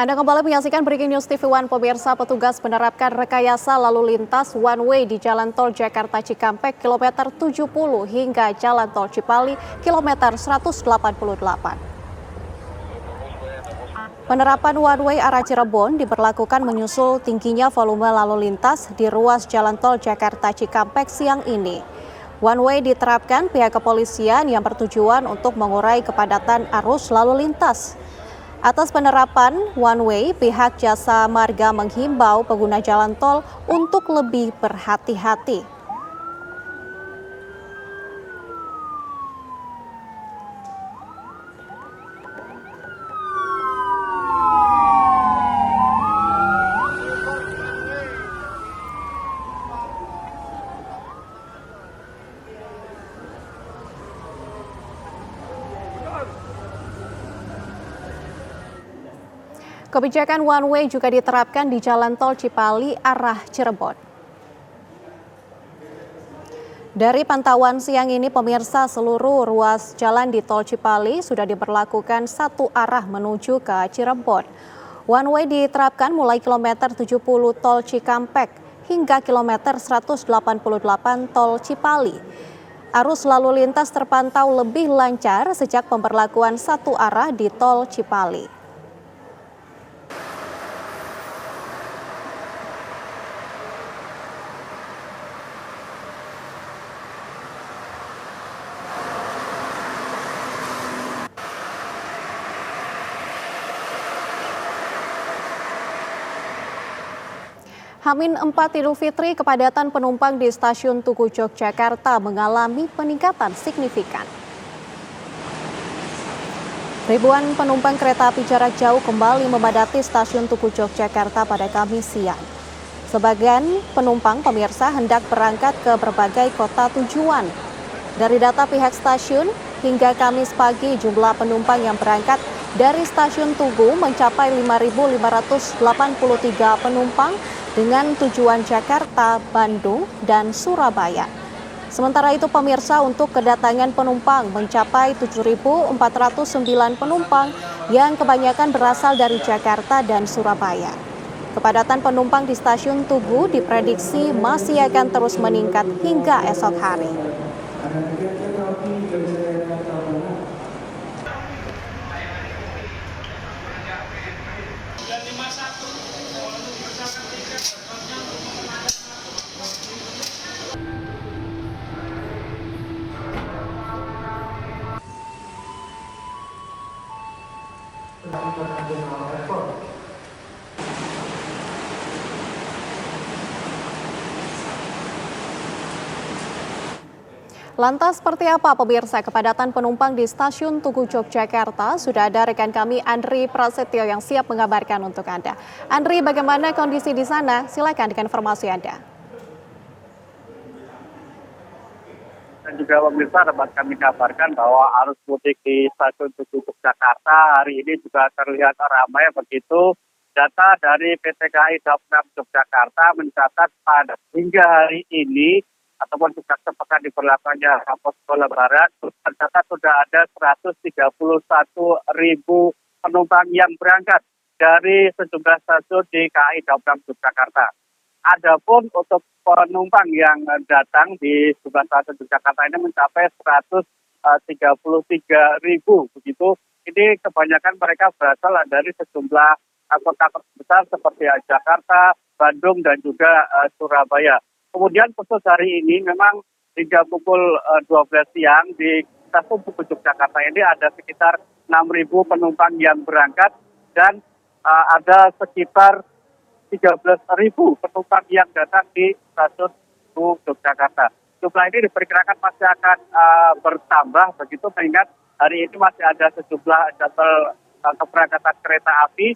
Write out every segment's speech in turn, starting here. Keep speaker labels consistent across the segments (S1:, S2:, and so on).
S1: Anda kembali menyaksikan Breaking News TV One. Pemirsa, petugas menerapkan rekayasa lalu lintas one way di Jalan Tol Jakarta Cikampek kilometer 70 hingga Jalan Tol Cipali kilometer 188. Penerapan one way arah Cirebon diberlakukan menyusul tingginya volume lalu lintas di ruas Jalan Tol Jakarta Cikampek siang ini. One way diterapkan pihak kepolisian yang bertujuan untuk mengurai kepadatan arus lalu lintas. Atas penerapan one way, pihak Jasa Marga menghimbau pengguna jalan tol untuk lebih berhati-hati. Kebijakan one way juga diterapkan di Jalan Tol Cipali arah Cirebon. Dari pantauan siang ini, pemirsa, seluruh ruas jalan di Tol Cipali sudah diberlakukan satu arah menuju ke Cirebon. One way diterapkan mulai kilometer 70 Tol Cikampek hingga kilometer 188 Tol Cipali. Arus lalu lintas terpantau lebih lancar sejak pemberlakuan satu arah di Tol Cipali. H-4 Idul Fitri, kepadatan penumpang di stasiun Tugu Yogyakarta mengalami peningkatan signifikan. Ribuan penumpang kereta api jarak jauh kembali memadati stasiun Tugu Yogyakarta pada Kamis siang. Sebagian penumpang, pemirsa, hendak berangkat ke berbagai kota tujuan. Dari data pihak stasiun, hingga Kamis pagi jumlah penumpang yang berangkat dari stasiun Tugu mencapai 5.583 penumpang dengan tujuan Jakarta, Bandung, dan Surabaya. Sementara itu, pemirsa, untuk kedatangan penumpang mencapai 7.409 penumpang yang kebanyakan berasal dari Jakarta dan Surabaya. Kepadatan penumpang di stasiun Tugu diprediksi masih akan terus meningkat hingga esok hari. Lantas seperti apa, pemirsa, kepadatan penumpang di stasiun Tugu Yogyakarta? Sudah ada rekan kami Andri Prasetyo yang siap mengabarkan untuk Anda. Andri, bagaimana kondisi di sana? Silakan dengan informasi Anda.
S2: Dan juga pemirsa, dapat kami kabarkan bahwa arus mudik di stasiun Tugu Yogyakarta hari ini juga terlihat ramai begitu. Data dari PT KAI Daup 6 Yogyakarta mencatat pada hingga hari ini ataupun sejak sepekan diberlakukannya posko lebaran, tercatat sudah ada 131.000 penumpang yang berangkat dari sejumlah stasiun di KAI Daup 6 Yogyakarta. Adapun untuk penumpang yang datang di sebelah stasiun Yogyakarta ini mencapai 133.000 begitu. Ini kebanyakan mereka berasal dari sejumlah kota besar seperti Jakarta, Bandung, dan juga Surabaya. Kemudian khusus hari ini memang hingga pukul 12 siang di stasiun Tugu Yogyakarta ini ada sekitar 6.000 penumpang yang berangkat dan ada sekitar 13.000 penumpang yang datang di stasiun Tugu Yogyakarta. Jumlah ini diperkirakan masih akan bertambah begitu, mengingat hari ini masih ada sejumlah jadwal keberangkatan kereta api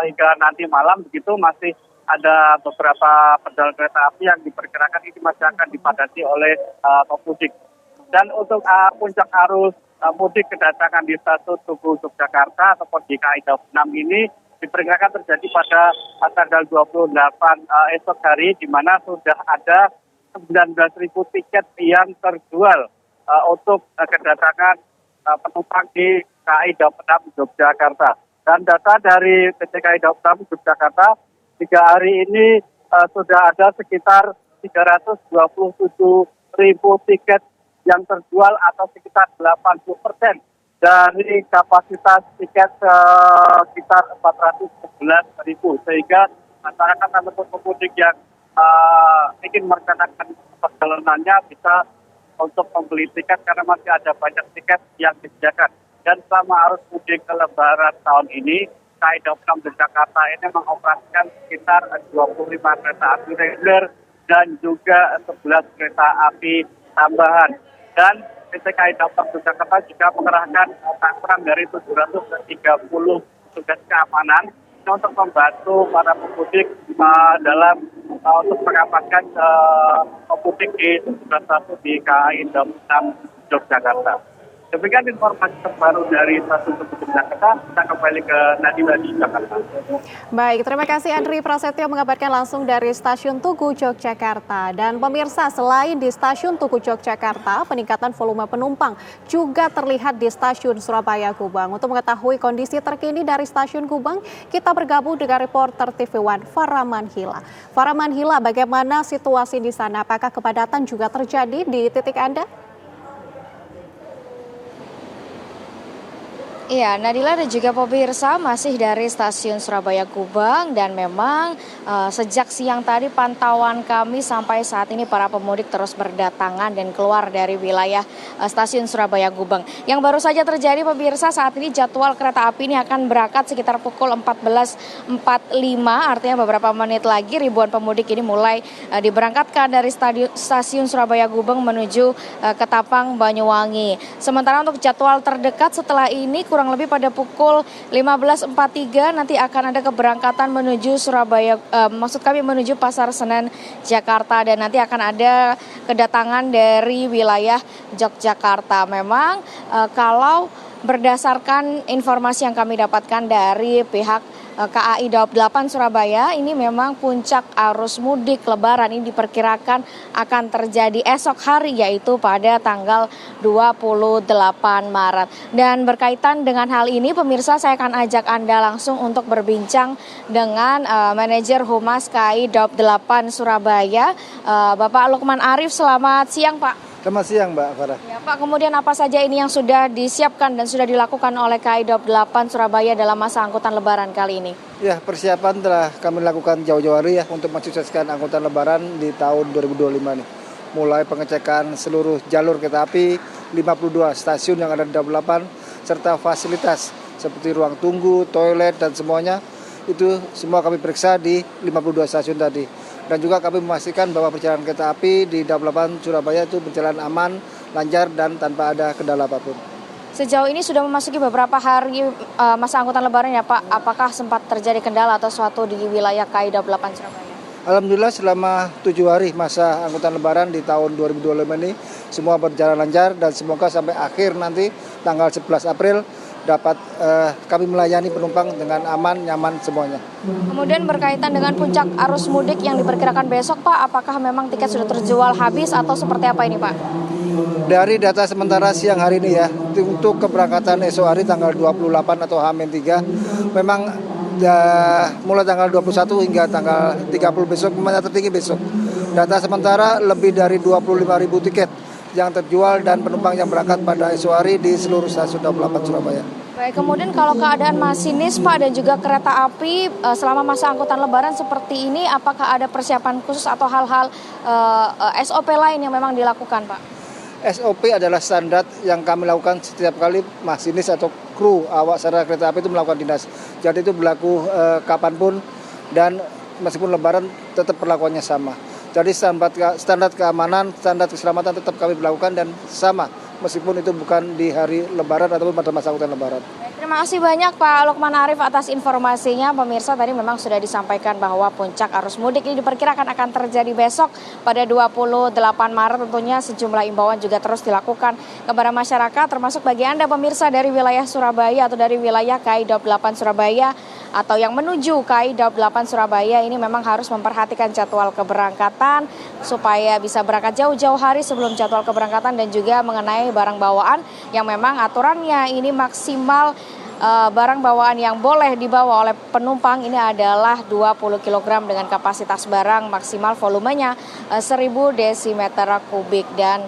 S2: hingga nanti malam begitu, masih ada beberapa pedal kereta api yang diperkirakan ini masih akan dipadati oleh pemudik. Dan untuk puncak arus mudik kedatangan di stasiun Tugu Yogyakarta ataupun di KAI Daup 6 ini diperkirakan terjadi pada tanggal 28 esok hari, di mana sudah ada 19.000 tiket yang terjual untuk kedatangan penumpang di KAI Daup 6 Yogyakarta. Dan data dari PT KAI Daob 6 Yogyakarta, 3 hari ini sudah ada sekitar 327.000 tiket yang terjual atau sekitar 80% dari kapasitas tiket sekitar 411.000. Sehingga masyarakat ataupun pemudik yang ingin merencanakan perjalanannya bisa untuk membeli tiket karena masih ada banyak tiket yang disediakan. Dan selama arus mudik Lebaran tahun ini, KAI Daob 6 Jakarta ini mengoperasikan sekitar 25 kereta api reguler dan juga 11 kereta api tambahan. Dan PT KAI Daob 6 Jakarta juga mengerahkan tak kurang dari 730 petugas keamanan untuk membantu para pemudik dalam untuk mengamankan pemudik di 11 di KAI Daob 6 Yogyakarta. Demikian informasi terbaru dari Stasiun Tugu Jakarta. Kita kembali ke Nadira di Jakarta.
S1: Baik, terima kasih Andri Prasetyo mengabarkan langsung dari Stasiun Tugu Yogyakarta. Dan pemirsa, selain di Stasiun Tugu Yogyakarta, peningkatan volume penumpang juga terlihat di Stasiun Surabaya Gubeng. Untuk mengetahui kondisi terkini dari Stasiun Gubeng, kita bergabung dengan reporter TV One Faraman Hila. Faraman Hila, bagaimana situasi di sana? Apakah kepadatan juga terjadi di titik Anda?
S3: Iya, Nadila dan juga pemirsa masih dari Stasiun Surabaya Gubeng dan memang sejak siang tadi pantauan kami sampai saat ini para pemudik terus berdatangan dan keluar dari wilayah Stasiun Surabaya Gubeng. Yang baru saja terjadi pemirsa, saat ini jadwal kereta api ini akan berangkat sekitar pukul 14.45, artinya beberapa menit lagi ribuan pemudik ini mulai diberangkatkan dari Stasiun Surabaya Gubeng menuju Ketapang, Banyuwangi. Sementara untuk jadwal terdekat setelah ini kurang lebih pada pukul 15.43 nanti akan ada keberangkatan menuju Surabaya, menuju Pasar Senen Jakarta, dan nanti akan ada kedatangan dari wilayah Yogyakarta. Memang kalau berdasarkan informasi yang kami dapatkan dari pihak KAI Daob 8 Surabaya, ini memang puncak arus mudik Lebaran ini diperkirakan akan terjadi esok hari, yaitu pada tanggal 28 Maret. Dan berkaitan dengan hal ini, pemirsa, saya akan ajak Anda langsung untuk berbincang dengan manajer Humas KAI Daob 8 Surabaya, Bapak Lukman Arif. Selamat siang, Pak.
S4: Selamat siang, Mbak Farah.
S3: Ya, Pak, kemudian apa saja ini yang sudah disiapkan dan sudah dilakukan oleh KAI Daob 8 Surabaya dalam masa angkutan Lebaran kali ini?
S4: Ya, persiapan telah kami lakukan jauh-jauh hari ya untuk mensukseskan angkutan Lebaran di tahun 2025 nih. Mulai pengecekan seluruh jalur kereta api, 52 stasiun yang ada di Daob 8, serta fasilitas seperti ruang tunggu, toilet, dan semuanya. Itu semua kami periksa di 52 stasiun tadi. Dan juga kami memastikan bahwa perjalanan kereta api di Daob 8 Surabaya itu berjalan aman, lancar, dan tanpa ada kendala apapun.
S3: Sejauh ini sudah memasuki beberapa hari masa angkutan Lebaran ya, Pak. Apakah sempat terjadi kendala atau suatu di wilayah KAI Daob 8 Surabaya?
S4: Alhamdulillah selama 7 hari masa angkutan Lebaran di tahun 2025 ini semua berjalan lancar, dan semoga sampai akhir nanti tanggal 11 April dapat kami melayani penumpang dengan aman, nyaman semuanya.
S3: Kemudian berkaitan dengan puncak arus mudik yang diperkirakan besok, Pak, apakah memang tiket sudah terjual habis atau seperti apa ini, Pak?
S4: Dari data sementara siang hari ini ya, untuk keberangkatan esok hari tanggal 28 atau H-3, memang mulai tanggal 21 hingga tanggal 30 besok, memang tertinggi besok. Data sementara lebih dari 25.000 tiket yang terjual dan penumpang yang berangkat pada esok hari di seluruh stasiun Daob 8 Surabaya.
S3: Baik, kemudian kalau keadaan masinis, Pak, dan juga kereta api selama masa angkutan Lebaran seperti ini, apakah ada persiapan khusus atau hal-hal SOP lain yang memang dilakukan, Pak?
S4: SOP adalah standar yang kami lakukan setiap kali masinis atau kru awak sarana kereta api itu melakukan dinas. Jadi itu berlaku kapanpun, dan meskipun Lebaran tetap perlakuannya sama. Jadi standar keamanan, standar keselamatan tetap kami berlakukan dan sama meskipun itu bukan di hari Lebaran ataupun pada masa angkutan Lebaran.
S3: Terima kasih banyak Pak Lukman Arif atas informasinya. Pemirsa, tadi memang sudah disampaikan bahwa puncak arus mudik ini diperkirakan akan terjadi besok pada 28 Maret. Tentunya sejumlah imbauan juga terus dilakukan kepada masyarakat, termasuk bagi Anda pemirsa dari wilayah Surabaya atau dari wilayah KAI Daob 8 Surabaya atau yang menuju KAI Daob 8 Surabaya, ini memang harus memperhatikan jadwal keberangkatan supaya bisa berangkat jauh-jauh hari sebelum jadwal keberangkatan, dan juga mengenai barang bawaan yang memang aturannya ini maksimal barang bawaan yang boleh dibawa oleh penumpang ini adalah 20 kg dengan kapasitas barang maksimal volumenya 1000 desimeter kubik. Dan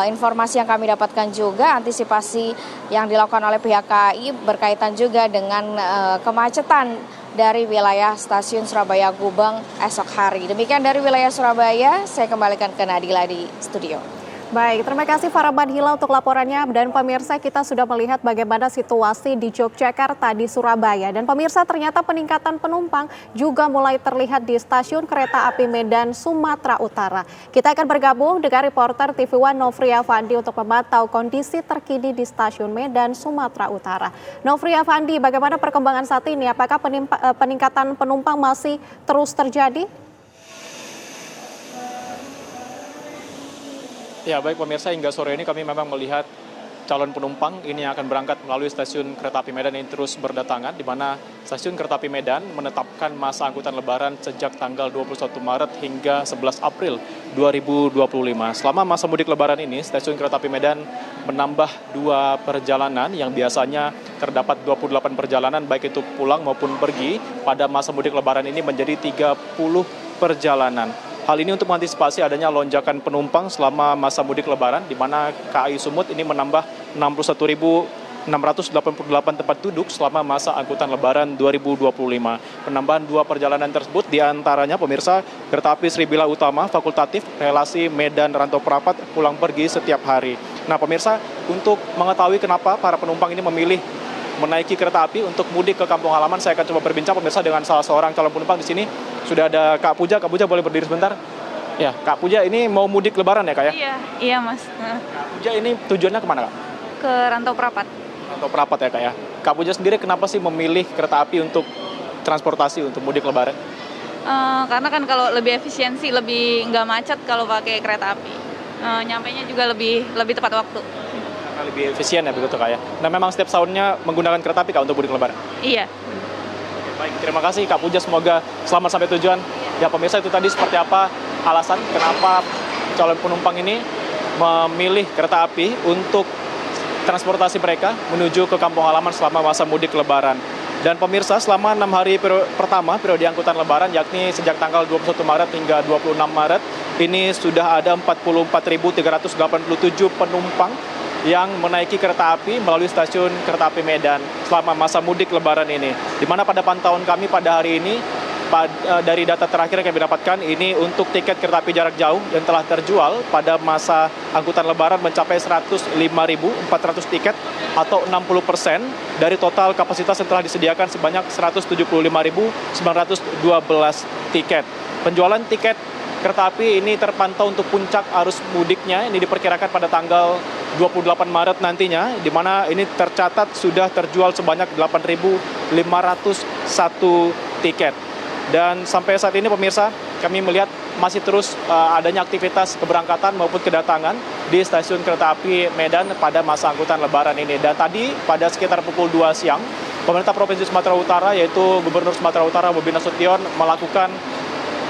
S3: informasi yang kami dapatkan juga, antisipasi yang dilakukan oleh pihak KAI berkaitan juga dengan kemacetan dari wilayah stasiun Surabaya Gubeng esok hari. Demikian dari wilayah Surabaya, saya kembalikan ke Nadila di studio.
S1: Baik, terima kasih Farah Badhila untuk laporannya. Dan pemirsa, kita sudah melihat bagaimana situasi di Yogyakarta, di Surabaya. Dan pemirsa, ternyata peningkatan penumpang juga mulai terlihat di stasiun kereta api Medan, Sumatera Utara. Kita akan bergabung dengan reporter TV One Nofri Afandi untuk memantau kondisi terkini di stasiun Medan, Sumatera Utara. Nofri Afandi, bagaimana perkembangan saat ini? Apakah peningkatan penumpang masih terus terjadi?
S5: Ya, baik pemirsa, hingga sore ini kami memang melihat calon penumpang ini yang akan berangkat melalui stasiun kereta api Medan ini terus berdatangan, di mana stasiun kereta api Medan menetapkan masa angkutan lebaran sejak tanggal 21 Maret hingga 11 April 2025. Selama masa mudik lebaran ini, stasiun kereta api Medan menambah 2 perjalanan yang biasanya terdapat 28 perjalanan, baik itu pulang maupun pergi. Pada masa mudik lebaran ini menjadi 30 perjalanan. Hal ini untuk mengantisipasi adanya lonjakan penumpang selama masa mudik lebaran, di mana KAI Sumut ini menambah 61.688 tempat duduk selama masa angkutan lebaran 2025. Penambahan 2 perjalanan tersebut diantaranya pemirsa kereta api Sribila Utama fakultatif relasi Medan Rantau Prapat pulang pergi setiap hari. Nah pemirsa, untuk mengetahui kenapa para penumpang ini memilih menaiki kereta api untuk mudik ke kampung halaman, saya akan coba berbincang pemirsa dengan salah seorang calon penumpang di sini. Sudah ada Kak Puja. Kak Puja boleh berdiri sebentar? Ya, Kak Puja ini mau mudik lebaran ya Kak ya?
S6: Iya Mas.
S5: Kak Puja ini tujuannya kemana Kak?
S6: Ke Rantau Prapat.
S5: Rantau Prapat ya Kak ya. Kak Puja sendiri kenapa sih memilih kereta api untuk transportasi untuk mudik lebaran?
S6: Karena kan kalau lebih efisiensi, lebih nggak macet kalau pakai kereta api. Nyampainya juga lebih tepat waktu.
S5: Karena lebih efisien ya begitu Kak ya. Nah memang setiap tahunnya menggunakan kereta api Kak untuk mudik lebaran?
S6: Iya.
S5: Baik, terima kasih Kak Puja, semoga selamat sampai tujuan. Ya pemirsa, itu tadi seperti apa alasan kenapa calon penumpang ini memilih kereta api untuk transportasi mereka menuju ke kampung halaman selama masa mudik lebaran. Dan pemirsa, selama 6 hari pertama periode angkutan lebaran, yakni sejak tanggal 21 Maret hingga 26 Maret, ini sudah ada 44.387 penumpang yang menaiki kereta api melalui stasiun kereta api Medan selama masa mudik lebaran ini. Di mana pada pantauan kami pada hari ini, dari data terakhir yang kami dapatkan, ini untuk tiket kereta api jarak jauh yang telah terjual pada masa angkutan lebaran mencapai 105.400 tiket atau 60% dari total kapasitas yang telah disediakan sebanyak 175.912 tiket. Penjualan tiket kereta api ini terpantau untuk puncak arus mudiknya ini diperkirakan pada tanggal 28 Maret nantinya, di mana ini tercatat sudah terjual sebanyak 8.501 tiket. Dan sampai saat ini pemirsa, kami melihat masih terus adanya aktivitas keberangkatan maupun kedatangan di stasiun kereta api Medan pada masa angkutan lebaran ini. Dan tadi pada sekitar pukul 2 siang, pemerintah Provinsi Sumatera Utara yaitu Gubernur Sumatera Utara Bobi Nasution melakukan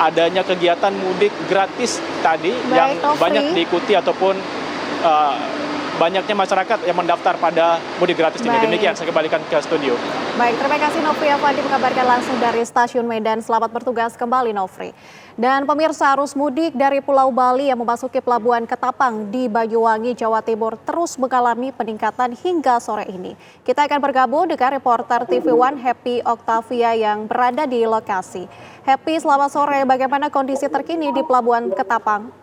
S5: adanya kegiatan mudik gratis tadi. Baik, yang banyak diikuti ataupun banyaknya masyarakat yang mendaftar pada mudik gratis ini. Demikian, saya kembalikan ke studio.
S1: Baik, terima kasih Nofri Afandi mengabarkan langsung dari stasiun Medan. Selamat bertugas kembali Nofri. Dan pemirsa, arus mudik dari Pulau Bali yang memasuki Pelabuhan Ketapang di Banyuwangi, Jawa Timur terus mengalami peningkatan hingga sore ini. Kita akan bergabung dengan reporter TV One Happy Octavia yang berada di lokasi. Happy, selamat sore. Bagaimana kondisi terkini di Pelabuhan Ketapang?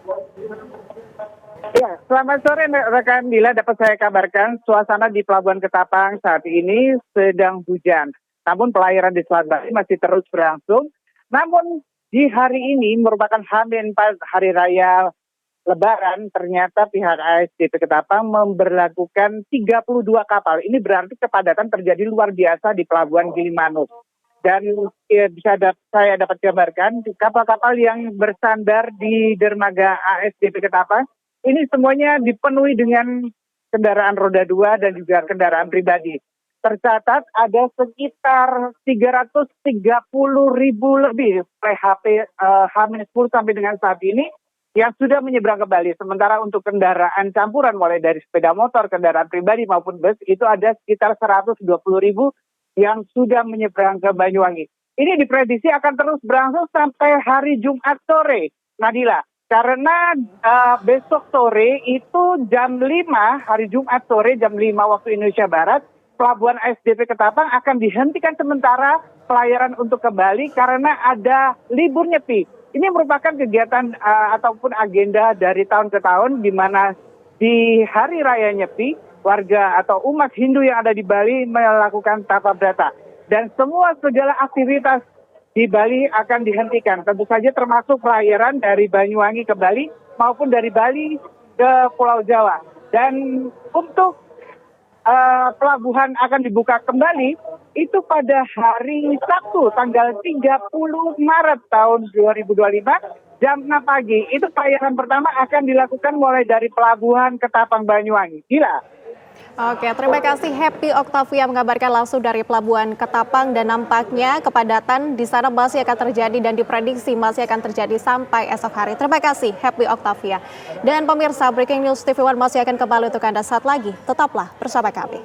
S2: Ya, selamat sore rekan Dila, dapat saya kabarkan suasana di Pelabuhan Ketapang saat ini sedang hujan. Namun pelayaran di Selat Bali masih terus berlangsung. Namun di hari ini merupakan H-4 Hari Raya Lebaran, ternyata pihak ASDP Ketapang memberlakukan 32 kapal. Ini berarti kepadatan terjadi luar biasa di Pelabuhan Gilimanuk. Dan saya dapat kabarkan kapal-kapal yang bersandar di dermaga ASDP Ketapang ini semuanya dipenuhi dengan kendaraan roda 2 dan juga kendaraan pribadi. Tercatat ada sekitar 330.000 lebih PHP H-10 sampai dengan saat ini
S7: yang sudah menyeberang ke Bali. Sementara untuk kendaraan campuran mulai dari sepeda motor, kendaraan pribadi maupun bus itu ada sekitar 120.000 yang sudah menyeberang ke Banyuwangi. Ini diprediksi akan terus berlangsung sampai hari Jumat sore, Nadila. Karena besok sore itu jam 5, hari Jumat sore jam 5 waktu Indonesia Barat, Pelabuhan ASDP Ketapang akan dihentikan sementara pelayaran untuk ke Bali karena ada libur nyepi. Ini merupakan kegiatan ataupun agenda dari tahun ke tahun di mana di hari raya Nyepi, warga atau umat Hindu yang ada di Bali melakukan tapa brata. Dan segala aktivitas di Bali akan dihentikan. Tentu saja termasuk pelayaran dari Banyuwangi ke Bali maupun dari Bali ke Pulau Jawa. Dan untuk pelabuhan akan dibuka kembali itu pada hari Sabtu tanggal 30 Maret tahun 2025 jam 6 pagi. Itu pelayaran pertama akan dilakukan mulai dari Pelabuhan Ketapang Banyuwangi. Gila.
S1: Oke, terima kasih Happy Octavia mengabarkan langsung dari Pelabuhan Ketapang dan nampaknya kepadatan di sana masih akan terjadi dan diprediksi masih akan terjadi sampai esok hari. Terima kasih Happy Octavia. Dan pemirsa, Breaking News TV One masih akan kembali untuk Anda saat lagi. Tetaplah bersama kami.